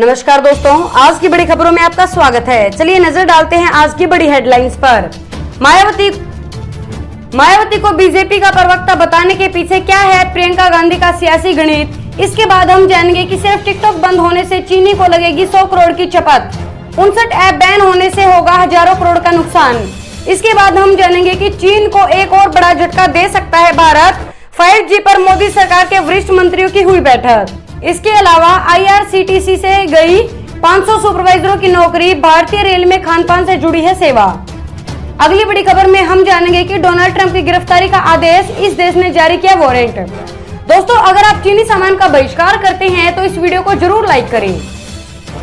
नमस्कार दोस्तों, आज की बड़ी खबरों में आपका स्वागत है। चलिए नजर डालते हैं आज की बड़ी हेडलाइंस पर। मायावती को बीजेपी का प्रवक्ता बताने के पीछे क्या है प्रियंका गांधी का सियासी गणित। इसके बाद हम जानेंगे कि सिर्फ टिकटॉक बंद होने से चीनी को लगेगी 100 करोड़ की चपत। 59 ऐप बैन होने से होगा हजारों करोड़ का नुकसान। इसके बाद हम जानेंगे कि चीन को एक और बड़ा झटका दे सकता है भारत। 5G पर मोदी सरकार के वरिष्ठ मंत्रियों की हुई बैठक। इसके अलावा IRCTC से गई 500 सुपरवाइजरों की नौकरी। भारतीय रेल में खानपान से जुड़ी है सेवा। अगली बड़ी खबर में हम जानेंगे कि डोनाल्ड ट्रंप की गिरफ्तारी का आदेश, इस देश ने जारी किया वारंट। दोस्तों, अगर आप चीनी सामान का बहिष्कार करते हैं तो इस वीडियो को जरूर लाइक करें।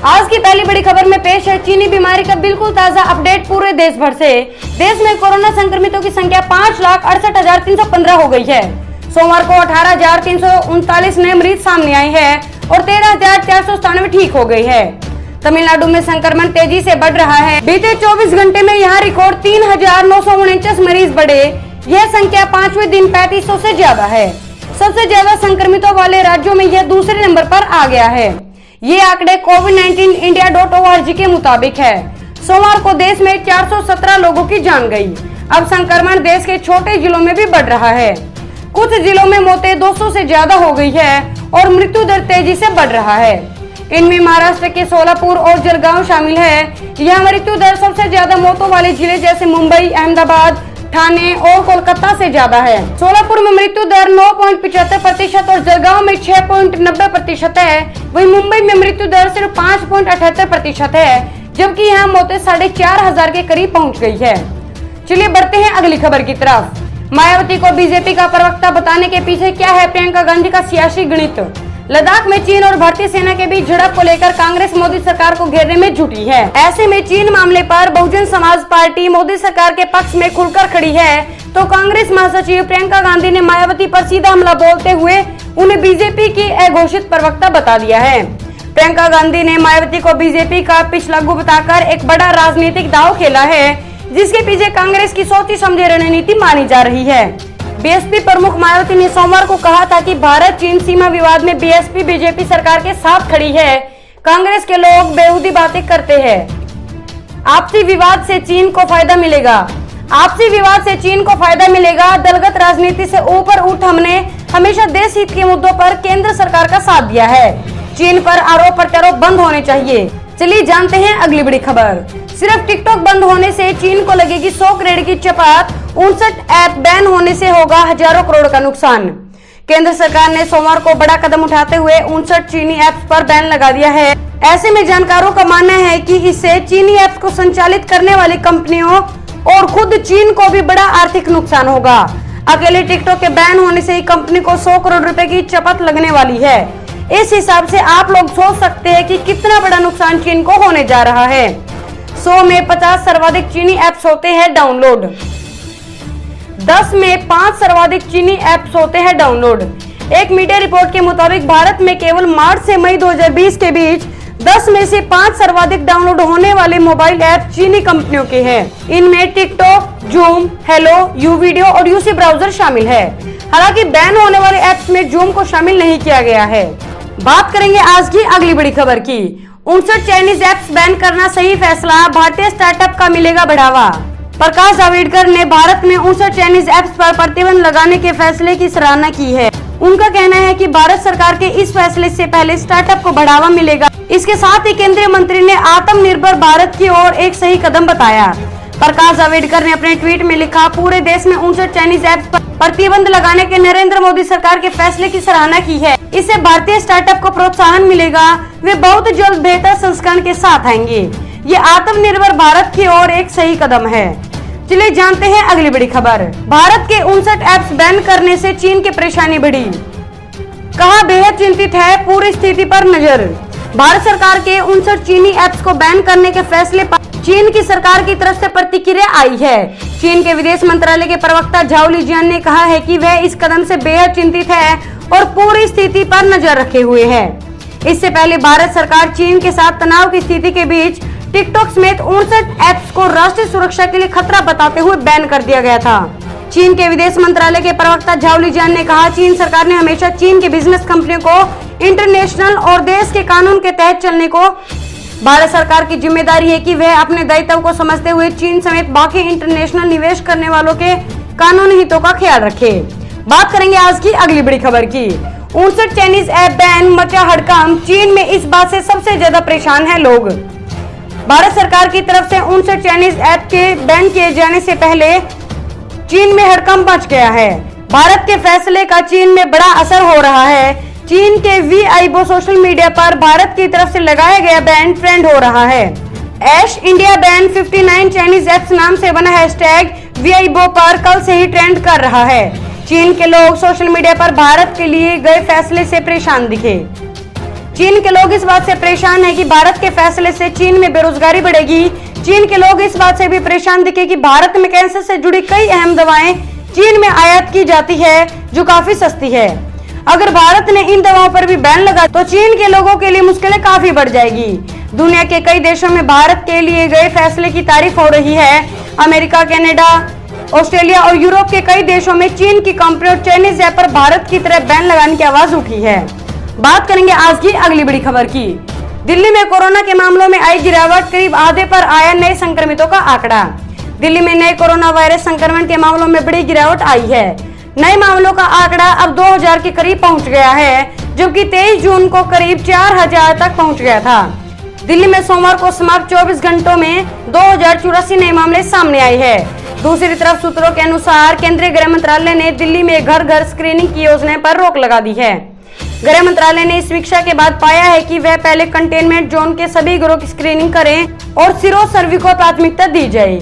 आज की पहली बड़ी खबर में पेश है चीनी बीमारी का बिल्कुल ताजा अपडेट पूरे देश भर से। देश में कोरोना संक्रमितों की संख्या 5,68,315 हो गई है। सोमवार को 18,339 नए मरीज सामने आए हैं और 13,497 ठीक हो गई है। तमिलनाडु में संक्रमण तेजी से बढ़ रहा है। बीते 24 घंटे में यहाँ रिकॉर्ड 3,949 मरीज बढ़े। यह संख्या 5वें दिन 3500 से ज्यादा है। सबसे ज्यादा संक्रमितों वाले राज्यों में यह दूसरे नंबर पर आ गया है। ये आंकड़े covid19india.org के मुताबिक है। सोमवार को देश में 417 लोगों की जान गई। अब संक्रमण देश के छोटे जिलों में भी बढ़ रहा है। कुछ जिलों में मौतें 200 से ज्यादा हो गई है और मृत्यु दर तेजी से बढ़ रहा है। इनमें महाराष्ट्र के सोलापुर और जलगांव शामिल है। यह मृत्यु दर सबसे ज्यादा मौतों वाले जिले जैसे मुंबई, अहमदाबाद, ठाणे और कोलकाता से ज्यादा है। सोलापुर में मृत्यु दर 9.75% और जलगांव में 6.90% है। वहीं मुंबई में मृत्यु दर सिर्फ 5.78% है, जबकि यहाँ मौतें 4,500 के करीब पहुँच गई है। चलिए बढ़ते हैं अगली खबर की तरफ। मायावती को बीजेपी का प्रवक्ता बताने के पीछे क्या है प्रियंका गांधी का सियासी गणित। लद्दाख में चीन और भारतीय सेना के बीच झड़प को लेकर कांग्रेस मोदी सरकार को घेरने में जुटी है। ऐसे में चीन मामले पर बहुजन समाज पार्टी मोदी सरकार के पक्ष में खुलकर खड़ी है, तो कांग्रेस महासचिव प्रियंका गांधी ने मायावती पर सीधा हमला बोलते हुए उन्हें बीजेपी की अघोषित प्रवक्ता बता दिया है। प्रियंका गांधी ने मायावती को बीजेपी का पिछलग्गू बताकर एक बड़ा राजनीतिक दांव खेला है, जिसके पीछे कांग्रेस की सोची समझी रणनीति मानी जा रही है। बीएसपी प्रमुख मायावती ने सोमवार को कहा था कि भारत चीन सीमा विवाद में बीएसपी बीजेपी सरकार के साथ खड़ी है। कांग्रेस के लोग बेहुदी बातें करते हैं। आपसी विवाद से चीन को फायदा मिलेगा। आपसी विवाद से चीन को फायदा मिलेगा। दलगत राजनीति से ऊपर उठ हमने हमेशा देश हित के मुद्दों पर केंद्र सरकार का साथ दिया है। चीन पर आरोप प्रत्यारोप बंद होने चाहिए। चलिए जानते हैं अगली बड़ी खबर। सिर्फ टिकटॉक बंद होने से चीन को लगेगी 100 करोड़ की चपत। 59 ऐप बैन होने से होगा हजारों करोड़ का नुकसान। केंद्र सरकार ने सोमवार को बड़ा कदम उठाते हुए 59 चीनी ऐप्स पर बैन लगा दिया है। ऐसे में जानकारों का मानना है कि इससे चीनी ऐप्स को संचालित करने वाली कंपनियों और खुद चीन को भी बड़ा आर्थिक नुकसान होगा। अकेले टिकटॉक के बैन होने से कंपनी को 100 करोड़ रुपए की चपत लगने वाली है। इस हिसाब से आप लोग सोच सकते हैं कि कितना बड़ा नुकसान चीन को होने जा रहा है। 100 में 50 सर्वाधिक चीनी ऐप्स होते हैं डाउनलोड। 10 में 5 सर्वाधिक चीनी ऐप्स होते हैं डाउनलोड। एक मीडिया रिपोर्ट के मुताबिक भारत में केवल मार्च से मई 2020 के बीच 10 में से 5 सर्वाधिक डाउनलोड होने वाले मोबाइल ऐप चीनी कंपनियों के हैं। इनमें TikTok, zoom, hello, you video और यूसी ब्राउजर शामिल है। हालांकि बैन होने वाले ऐप्स में जूम को शामिल नहीं किया गया है। बात करेंगे आज की अगली बड़ी खबर की। 59 चाइनीज ऐप्स बैन करना सही फैसला, भारतीय स्टार्टअप का मिलेगा बढ़ावा। प्रकाश जावड़ेकर ने भारत में 59 चाइनीज ऐप्स पर प्रतिबंध लगाने के फैसले की सराहना की है। उनका कहना है कि भारत सरकार के इस फैसले से पहले स्टार्टअप को बढ़ावा मिलेगा। इसके साथ ही केंद्रीय मंत्री ने आत्मनिर्भर भारत की ओर एक सही कदम बताया। प्रकाश जावड़ेकर ने अपने ट्वीट में लिखा, पूरे देश में 59 चाइनीज ऐप्स पर प्रतिबंध लगाने के नरेंद्र मोदी सरकार के फैसले की सराहना की है। इससे भारतीय स्टार्टअप को प्रोत्साहन मिलेगा। वे बहुत जल्द बेहतर संस्करण के साथ आएंगे। ये आत्मनिर्भर भारत की ओर एक सही कदम है। चलिए जानते हैं अगली बड़ी खबर। भारत के 59 ऐप्स बैन करने से चीन की परेशानी बढ़ी। कहा, बेहद चिंतित है, पूरी स्थिति पर नजर। भारत सरकार के 59 चीनी ऐप्स को बैन करने के फैसले पर चीन की सरकार की तरफ से प्रतिक्रिया आई है। चीन के विदेश मंत्रालय के प्रवक्ता झाओ लिजियान ने कहा है कि वह इस कदम से बेहद चिंतित है और पूरी स्थिति पर नजर रखे हुए है। इससे पहले भारत सरकार चीन के साथ तनाव की स्थिति के बीच टिकटॉक समेत 59 ऐप्स को राष्ट्रीय सुरक्षा के लिए खतरा बताते हुए बैन कर दिया गया था। चीन के विदेश मंत्रालय के प्रवक्ता झाओ लिजियान ने कहा, चीन सरकार ने हमेशा चीन की बिजनेस कंपनियों को इंटरनेशनल और देश के कानून के तहत चलने को भारत सरकार की जिम्मेदारी है कि वह अपने दायित्व को समझते हुए चीन समेत बाकी इंटरनेशनल निवेश करने वालों के कानूनी हितों का ख्याल रखे। बात करेंगे आज की अगली बड़ी खबर की। 59 चाइनीज ऐप बैन, मचा हड़कंप। चीन में इस बात से सबसे ज्यादा परेशान है लोग। भारत सरकार की तरफ से 59 चाइनीज ऐप के बैन किए जाने से पहले चीन में हड़कंप मच गया है। भारत के फैसले का चीन में बड़ा असर हो रहा है। चीन के वीआईबो सोशल मीडिया पर भारत की तरफ से लगाया गया बैन ट्रेंड हो रहा है। ऐश इंडिया बैन 59 चाइनीज ऐप्स नाम से बना हैशटैग वीआईबो पर कल से ही ट्रेंड कर रहा है। चीन के लोग सोशल मीडिया पर भारत के लिए गए फैसले से परेशान दिखे। चीन के लोग इस बात से परेशान है कि भारत के फैसले से चीन में बेरोजगारी बढ़ेगी। चीन के लोग इस बात से भी परेशान दिखे कि भारत में कैंसर से जुड़ी कई अहम दवाएं चीन में आयात की जाती है जो काफी सस्ती है। अगर भारत ने इन दवाओं पर भी बैन लगा तो चीन के लोगों के लिए मुश्किलें काफी बढ़ जाएगी। दुनिया के कई देशों में भारत के लिए गए फैसले की तारीफ हो रही है। अमेरिका, कनाडा, ऑस्ट्रेलिया और यूरोप के कई देशों में चीन की कंपनी और चाइनीज ऐप पर भारत की तरह बैन लगाने की आवाज उठी है। बात करेंगे आज की अगली बड़ी खबर की। दिल्ली में कोरोना के मामलों में आई गिरावट, करीब आधे पर आया नए संक्रमितों का आंकड़ा। दिल्ली में नए कोरोना वायरस संक्रमण के मामलों में बड़ी गिरावट आई है। नए मामलों का आंकड़ा अब 2000 के करीब पहुंच गया है, जबकि 23 जून को करीब 4000 तक पहुंच गया था। दिल्ली में सोमवार को समाप्त 24 घंटों में 2084 नए मामले सामने आए हैं। दूसरी तरफ सूत्रों के अनुसार केंद्रीय गृह मंत्रालय ने दिल्ली में घर घर स्क्रीनिंग की योजना पर रोक लगा दी है। गृह मंत्रालय ने इस समीक्षा के बाद पाया है कि वह पहले कंटेनमेंट जोन के सभी घरों की स्क्रीनिंग करें और सीरो सर्वे को प्राथमिकता दी जाए।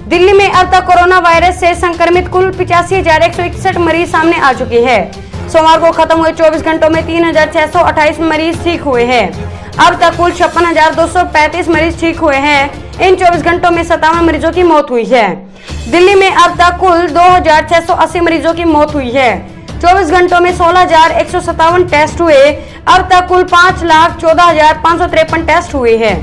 दिल्ली में अब तक कोरोना वायरस से संक्रमित कुल 85,161 मरीज सामने आ चुके हैं। सोमवार को खत्म हुए 24 घंटों में 3,628 मरीज ठीक हुए हैं। अब तक कुल 56,235 मरीज ठीक हुए हैं। इन 24 घंटों में 57 मरीजों की मौत हुई है। दिल्ली में अब तक कुल 2,680 मरीजों की मौत हुई है। 24 घंटों में 16,157 टेस्ट हुए। अब तक कुल 5,14,553 टेस्ट हुए हैं।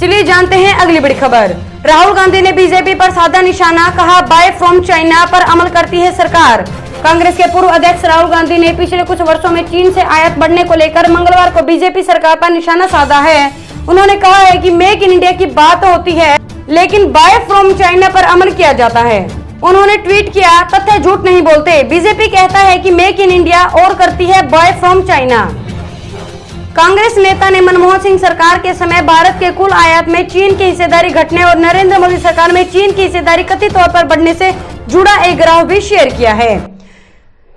चलिए जानते हैं अगली बड़ी खबर। राहुल गांधी ने बीजेपी पर साधा निशाना, कहा बाय फ्रॉम चाइना पर अमल करती है सरकार। कांग्रेस के पूर्व अध्यक्ष राहुल गांधी ने पिछले कुछ वर्षों में चीन से आयात बढ़ने को लेकर मंगलवार को बीजेपी सरकार पर निशाना साधा है। उन्होंने कहा है कि मेक इन इंडिया की बात होती है, लेकिन बाय फ्रॉम चाइना पर अमल किया जाता है। उन्होंने ट्वीट किया, तथ्य झूठ नहीं बोलते। बीजेपी कहता है कि मेक इन इंडिया और करती है बाय फ्रॉम चाइना। कांग्रेस नेता ने मनमोहन सिंह सरकार के समय भारत के कुल आयात में चीन की हिस्सेदारी घटने और नरेंद्र मोदी सरकार में चीन की हिस्सेदारी कथित तौर पर बढ़ने से जुड़ा एक ग्राफ भी शेयर किया है।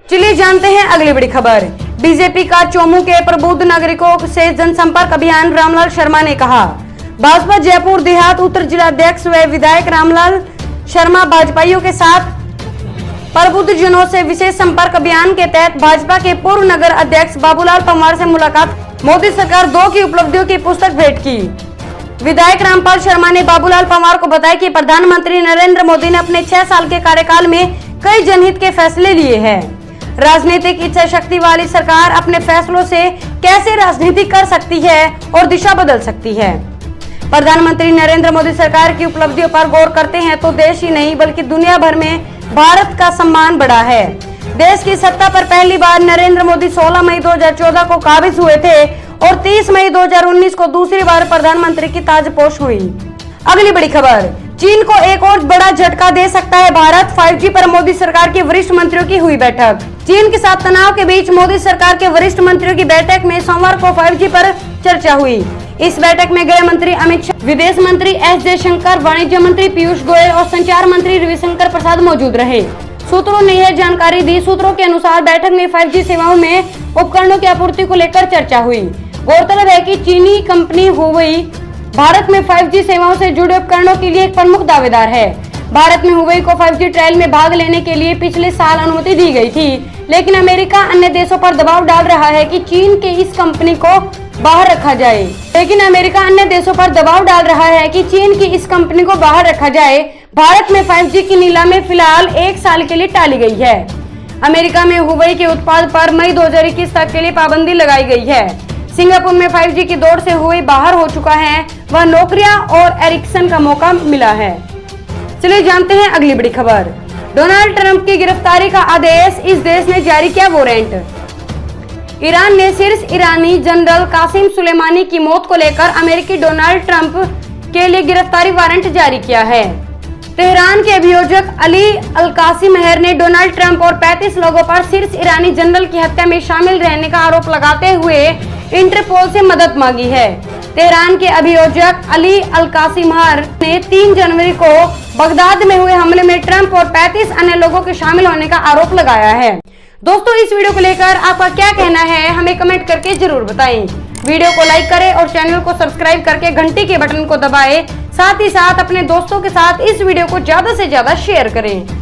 चलिए जानते हैं अगली बड़ी खबर। बीजेपी का चोमू के प्रबुद्ध नागरिकों से जनसंपर्क अभियान, रामलाल शर्मा ने कहा। भाजपा जयपुर देहात उत्तर जिला अध्यक्ष व विधायक रामलाल शर्मा भाजपाइयों के साथ प्रबुद्ध जनों से विशेष संपर्क अभियान के तहत भाजपा के पूर्व नगर अध्यक्ष बाबूलाल पंवार से मुलाकात, मोदी सरकार 2 की उपलब्धियों की पुस्तक भेंट की। विधायक रामपाल शर्मा ने बाबूलाल पंवार को बताया कि प्रधानमंत्री नरेंद्र मोदी ने अपने 6 साल के कार्यकाल में कई जनहित के फैसले लिए हैं। राजनीतिक इच्छा शक्ति वाली सरकार अपने फैसलों से कैसे राजनीति कर सकती है और दिशा बदल सकती है। प्रधानमंत्री नरेंद्र मोदी सरकार की उपलब्धियों पर गौर करते हैं तो देश ही नहीं बल्कि दुनिया भर में भारत का सम्मान बढ़ा है। देश की सत्ता पर पहली बार नरेंद्र मोदी 16 मई 2014 को काबिज हुए थे और 30 मई 2019 को दूसरी बार प्रधानमंत्री की ताजपोश हुई। अगली बड़ी खबर, चीन को एक और बड़ा झटका दे सकता है भारत, 5G पर मोदी सरकार के वरिष्ठ मंत्रियों की हुई बैठक। चीन के साथ तनाव के बीच मोदी सरकार के वरिष्ठ मंत्रियों की बैठक में सोमवार को 5G पर चर्चा हुई। इस बैठक में गृह मंत्री अमित शाह, विदेश मंत्री एस जयशंकर, वाणिज्य मंत्री पीयूष गोयल और संचार मंत्री रविशंकर प्रसाद मौजूद रहे। सूत्रों ने यह जानकारी दी। सूत्रों के अनुसार बैठक में 5G सेवाओं में उपकरणों की आपूर्ति को लेकर चर्चा हुई। गौरतलब है कि चीनी कंपनी हुवेई भारत में 5G सेवाओं से जुड़े उपकरणों के लिए एक प्रमुख दावेदार है। भारत में हुवेई को 5G ट्रायल में भाग लेने के लिए पिछले साल अनुमति दी गई थी, लेकिन अमेरिका अन्य देशों पर दबाव डाल रहा है कि चीन के इस कंपनी को बाहर रखा जाए। भारत में 5G की नीलामी फिलहाल 1 साल के लिए टाली गई है। अमेरिका में हुवेई के उत्पाद पर मई 2021 तक के लिए पाबंदी लगाई गई है। सिंगापुर में 5G की दौड़ से हुवेई बाहर हो चुका है, वह नोकिया और एरिक्सन का मौका मिला है। चलिए जानते हैं अगली बड़ी खबर। डोनाल्ड ट्रंप की गिरफ्तारी का आदेश, इस देश ने जारी किया वारंट। ईरान ने शीर्ष ईरानी जनरल कासिम सुलेमानी की मौत को लेकर अमेरिकी डोनाल्ड ट्रंप के लिए गिरफ्तारी वारंट जारी किया है। तेहरान के अभियोजक अली अल-कासी महर ने डोनाल्ड ट्रंप और 35 लोगों पर शीर्ष ईरानी जनरल की हत्या में शामिल रहने का आरोप लगाते हुए इंटरपोल से मदद मांगी है। तेहरान के अभियोजक अली अल-कासी महर ने 3 जनवरी को बगदाद में हुए हमले में ट्रंप और 35 अन्य लोगों के शामिल होने का आरोप लगाया है। दोस्तों, इस वीडियो को लेकर आपका क्या कहना है, हमें कमेंट करके जरूर बताएं। वीडियो को लाइक करें और चैनल को सब्सक्राइब करके घंटी के बटन को दबाएं। साथ ही साथ अपने दोस्तों के साथ इस वीडियो को ज्यादा से ज्यादा शेयर करें।